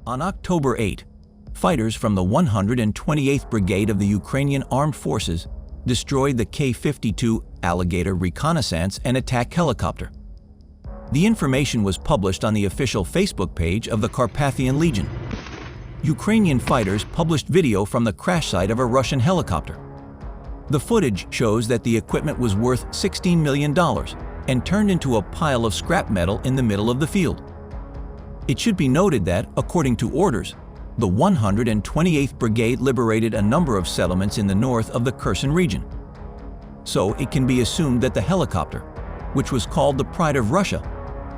On October 8, fighters from the 128th Brigade of the Ukrainian Armed Forces destroyed the Ka-52 Alligator reconnaissance and attack helicopter. The information was published on the official Facebook page of the Carpathian Legion. Ukrainian fighters published video from the crash site of a Russian helicopter. The footage shows that the equipment was worth $16 million and turned into a pile of scrap metal in the middle of the field. It should be noted that, according to orders, the 128th Brigade liberated a number of settlements in the north of the Kherson region. So it can be assumed that the helicopter, which was called the Pride of Russia,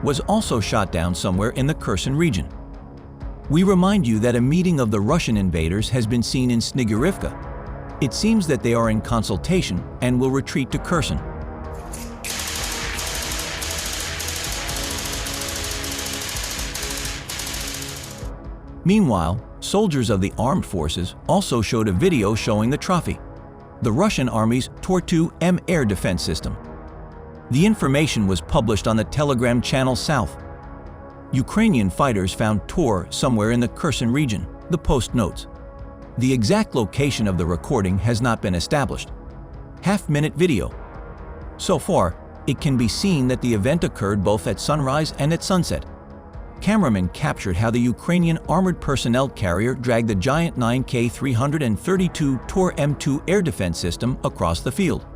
was also shot down somewhere in the Kherson region. We remind you that a meeting of the Russian invaders has been seen in Snigurivka. It seems that they are in consultation and will retreat to Kherson. Meanwhile, soldiers of the armed forces also showed a video showing the trophy, the Russian Army's Tor-2M air defense system. The information was published on the Telegram channel South. Ukrainian fighters found Tor somewhere in the Kherson region, the Post notes. The exact location of the recording has not been established. Half-minute video. So far, it can be seen that the event occurred both at sunrise and at sunset. Cameramen captured how the Ukrainian armored personnel carrier dragged the giant 9K-332 Tor-M2 air defense system across the field.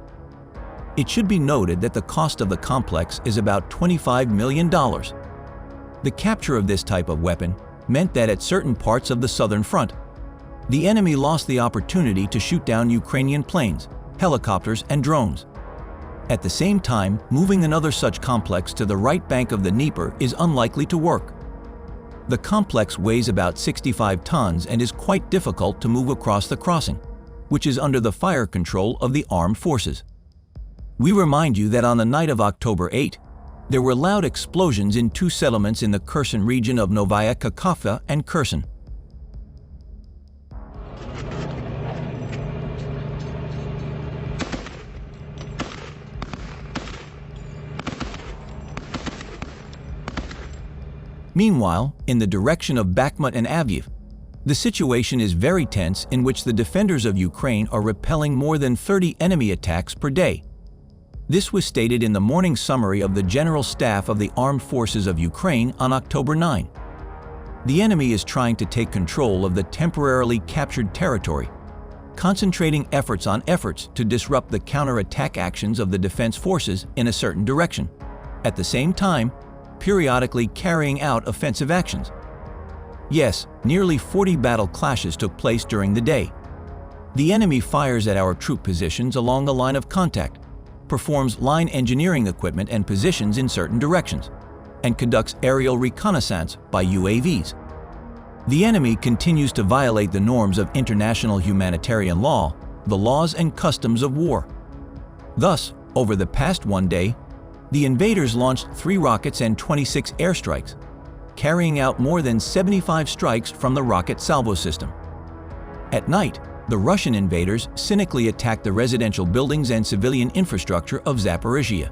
It should be noted that the cost of the complex is about $25 million. The capture of this type of weapon meant that at certain parts of the southern front, the enemy lost the opportunity to shoot down Ukrainian planes, helicopters, and drones. At the same time, moving another such complex to the right bank of the Dnieper is unlikely to work. The complex weighs about 65 tons and is quite difficult to move across the crossing, which is under the fire control of the armed forces. We remind you that on the night of October 8, there were loud explosions in two settlements in the Kherson region of Novaya Kakhovka and Kherson. Meanwhile, in the direction of Bakhmut and Avdiivka, the situation is very tense, in which the defenders of Ukraine are repelling more than 30 enemy attacks per day. This was stated in the morning summary of the General Staff of the Armed Forces of Ukraine on October 9. The enemy is trying to take control of the temporarily captured territory, concentrating efforts to disrupt the counter-attack actions of the defense forces in a certain direction, at the same time periodically carrying out offensive actions. Yes, nearly 40 battle clashes took place during the day. The enemy fires at our troop positions along the line of contact, performs line engineering equipment and positions in certain directions, and conducts aerial reconnaissance by UAVs. The enemy continues to violate the norms of international humanitarian law, the laws and customs of war. Thus, over the past one day, the invaders launched 3 rockets and 26 airstrikes, carrying out more than 75 strikes from the rocket salvo system. At night, the Russian invaders cynically attacked the residential buildings and civilian infrastructure of Zaporizhia.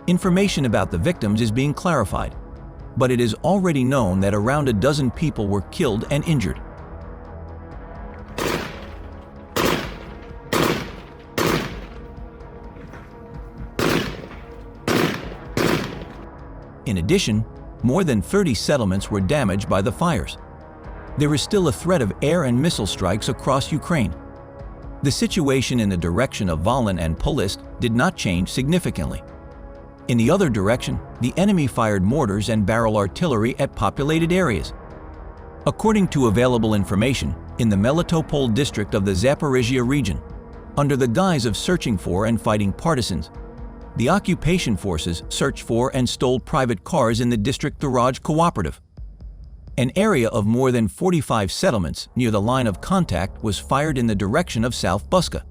Information about the victims is being clarified, but it is already known that around a dozen people were killed and injured. In addition, more than 30 settlements were damaged by the fires. There is still a threat of air and missile strikes across Ukraine. The situation in the direction of Volyn and Polist did not change significantly. In the other direction, the enemy fired mortars and barrel artillery at populated areas. According to available information, in the Melitopol district of the Zaporizhia region, under the guise of searching for and fighting partisans, the occupation forces searched for and stole private cars in the district Garage Cooperative. An area of more than 45 settlements near the line of contact was fired in the direction of South Buska.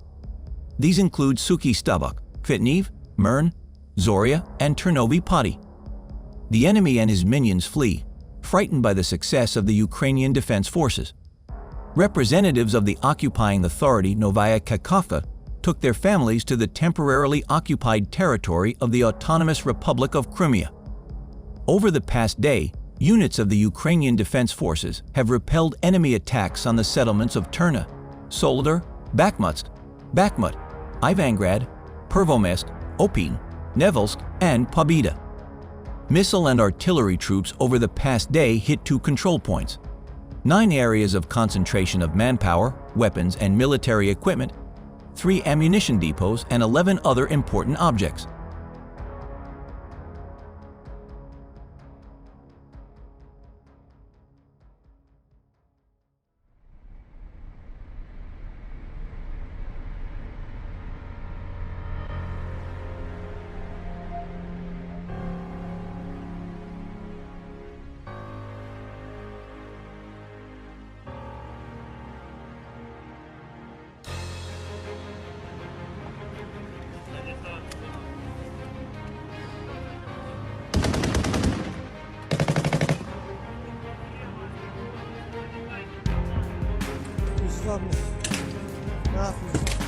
These include Suki Stavok, Kvitnev, Mern, Zoria, and Ternovi Poti. The enemy and his minions flee, frightened by the success of the Ukrainian Defense Forces. Representatives of the occupying authority Novaya Kakhovka took their families to the temporarily occupied territory of the Autonomous Republic of Crimea. Over the past day, Units of the Ukrainian Defense Forces have repelled enemy attacks on the settlements of Turna, Soledar, Bakhmut, Ivangrad, Pervomest, Opin, Nevelsk, and Pobeda. Missile and artillery troops over the past day hit 2 control points, 9 areas of concentration of manpower, weapons, and military equipment, 3 ammunition depots, and 11 other important objects. Ne yapıyorsun?